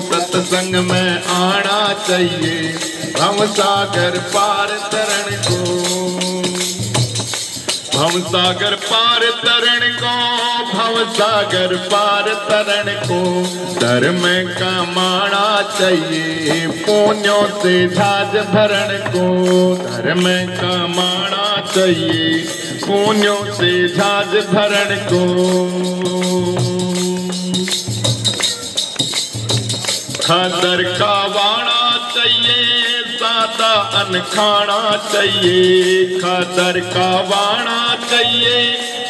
सत्संग में आना चाहिए भव सागर पार तरण को, भव सागर पार तरण को, भव सागर पार तरण को धर्म कमाना चाहिए पुण्यों से झाज भरण को, धर्म कमाना चाहिए पुण्यों से झाज भरण को। खादर का वाणा चाहिए सादा अन्न खाना चाहिए, खादर का वाणा चाहिए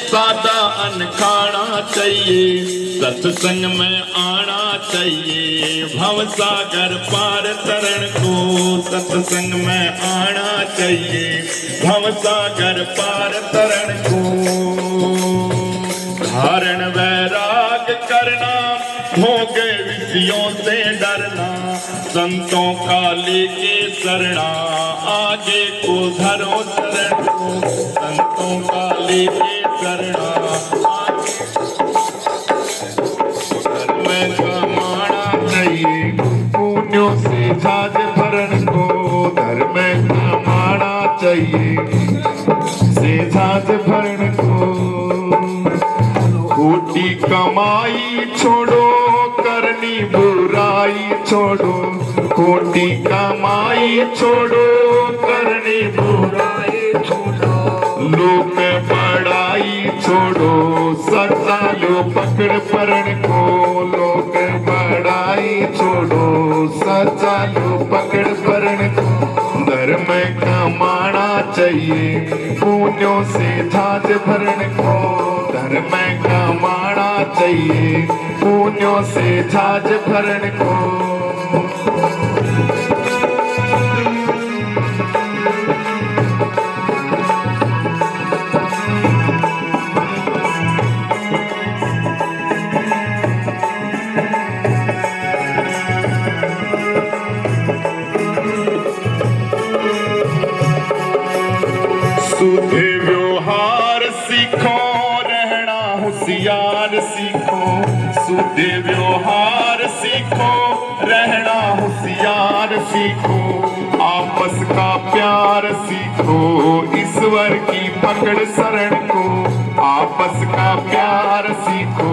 सादा अन्न खाना चाहिए, सत्संग में आना चाहिए भव सागर पार तरण को, सत्संग में आना चाहिए भव सागर पार तरण को। धारण वैराग करना भोग विषयों से डरना, संतों का लेके शरणा आगे को धरो शरण को, संतों का लेके शरणा धर्म कमाना चाहिए पुण्यों से झाज भरण को, धर्म कमाना चाहिए से झाज भरण को। खोटी कमाई छोड़ो करनी बुराई छोड़ो, खोटी कमाई छोड़ो करनी बुराई छोड़ो, लोक बड़ाई छोड़ो सच्चा लो पकड़ परण को, लोक बड़ाई छोड़ो सच्चा लो पकड़ परण को। धर्म कमाना चाहिए पुण्यों से झाज भरण को, धर्म कमाना चाहिए पुण्यों से झाज भरण को। सुधे व्यवहार सीखो रहना होशियार सीखो, सुधे व्यवहार सीखो रहना होशियार सीखो, आपस का प्यार सीखो ईश्वर की पकड़ शरण को, आपस का प्यार सीखो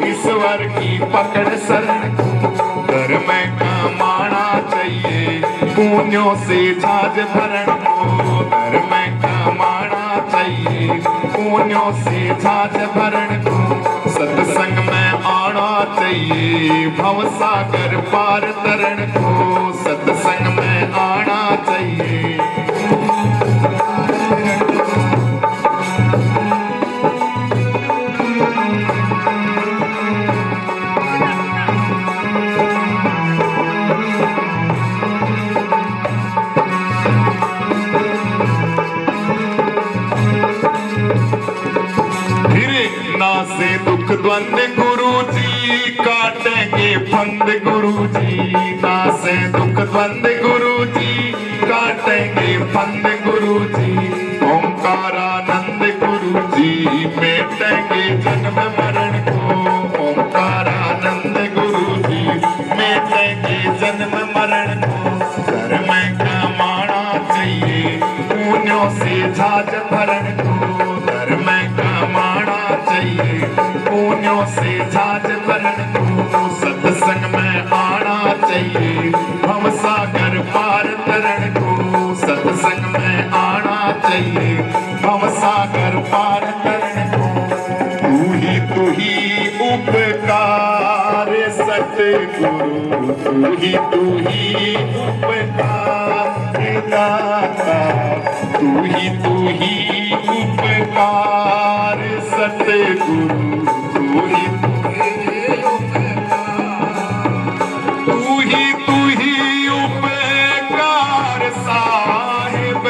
ईश्वर की पकड़ शरण को। धर्म कमाना चाहिए पुण्यों से झाज भरण को, धर्म कमाना चाहिए पुण्यों से झाज भरण को। सत्संग में आना चाहिए भव सागर पार तरण को, सत्संग में आना चाहिए। से दुख द्वंद गुरु जी काटेंगे फंद गुरु जी, ना से दुख द्वंद गुरु जी काटेंगे फंद गुरु जी। ओंकारानंद गुरु जी मेटेंगे जन्म मरण को, ओंकारानंद गुरु जी मेटेंगे जन्म मरण को। धर्म कमाना चाहिए पुण्यों से झाज भरण को, धर्म कमाना चाहिए पुण्यों से झाज भरण को। सत्संग में आना चाहिए भव सागर पार तरण को, सत्संग में आना चाहिए भव सागर पार तरण को। तू ही उपकार सतगुरु, तू ही उपकार दाता, तू ही उपकार सतगुरु, तू ही उपकार साहिब,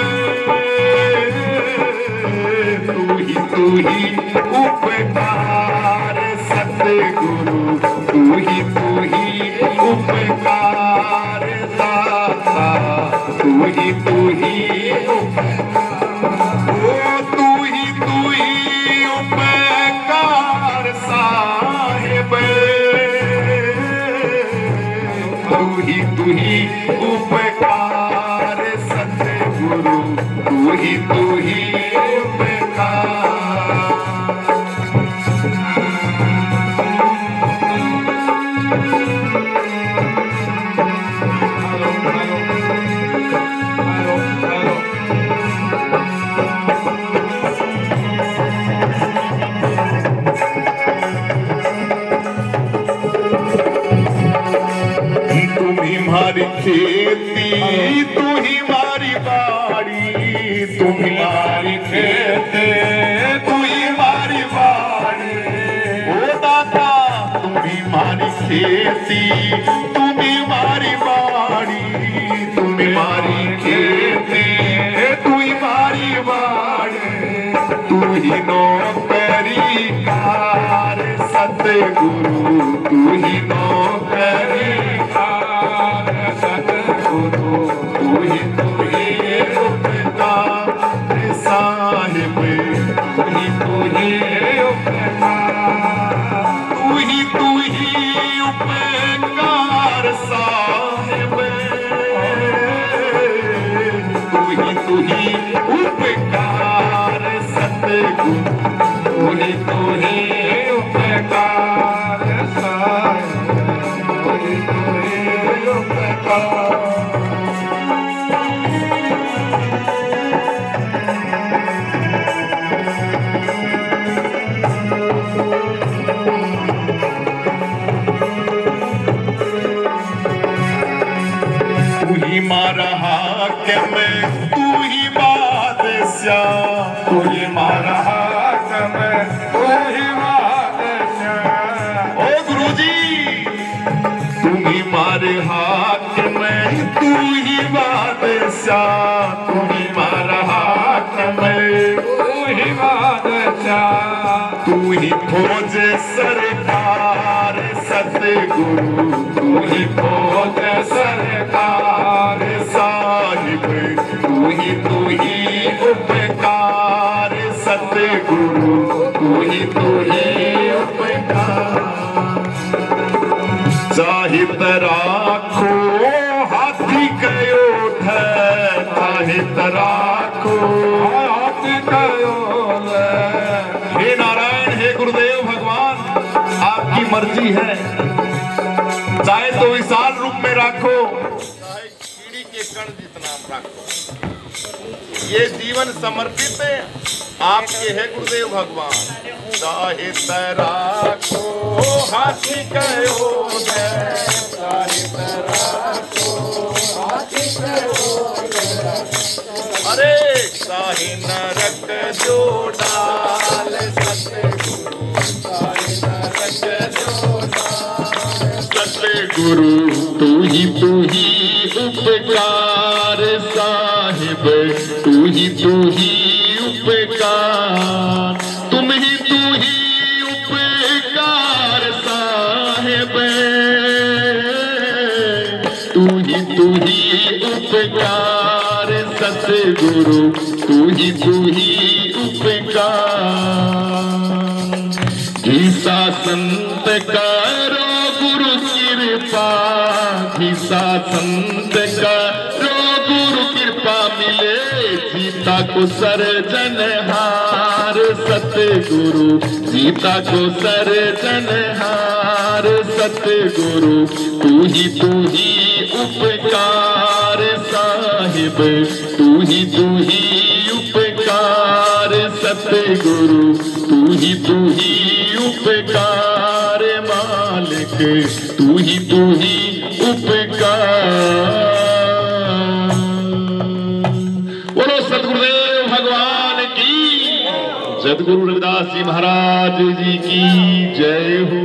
तू ही उपकार सतगुरु, तू ही उपकार दाता, तू ही उपकार साहिब, तू ही उपकार सतगुरु, तू ही उपकार। तुम्हारी खेती तू ही मारी बाड़ी, तुम्हारी खेती तू ही मारी बाड़ी, ओ दाता तुम्ही मारी खेती तुम्ही मारी बाड़ी, तुम्ही मारी खेती तू ही मारी बाड़ी, तू ही नौकरी कार सतगुरु, तू ही नौकरी सतगुरु, तू ही उपकार साहिब, तू ही उपकार, तू ही उपकार साहिब, तू ही उपकार सतगुरु, तू ही उपकार साहिब, तू ही उपकार। तू ही मारा हाकिम, तू ही बादशाह, तू ही मारा हाकिम, तू ही बादशाह। ओ गुरुजी तू ही मारे हाकिम, तू ही बादशाह, तू ही मारा हाकिम, तू ही बादशाह, तू ही फौज सरकार सतगुरु, तू ही फौज सरकार साहिब, तू ही उपकार सतगुरु, तू ही उपकार। चाहित राखो हाथी कयो है, चाहित राखो हाथी कयो है। हे नारायण, हे गुरुदेव भगवान, आपकी मर्जी है, चाहे तो विशाल रूप में राखो, चाहे कीड़ी के कण जितना राखो, ये जीवन समर्पित है आपके है गुरुदेव भगवान। चाहे राखो हाथी कयो है, चाहे राखो हाथी कयो है, अरे चाहे नरक जो डाल सतगुरु, चाहे नरक जो डाल सतगुरु, तू ही उपकार साहिब, तू ही उपकार, तुम ही उपकार साहिब, तू ही उपकार सतगुरु, तू ही उपकार। घिसा संत करो गुरु कृपा, घिसा संत करो गुरु कृपा, मिले जीता को सर्जनहार सतगुरु, जीता को सर्जनहार सतगुरु, तू ही उपकार साहिब, तू ही उपकार सतगुरु, तू ही उपकार मालिक, तू ही उपकार। बोलो सतगुरुदेव भगवान की, सतगुरु रविदास जी महाराज जी की जय हो।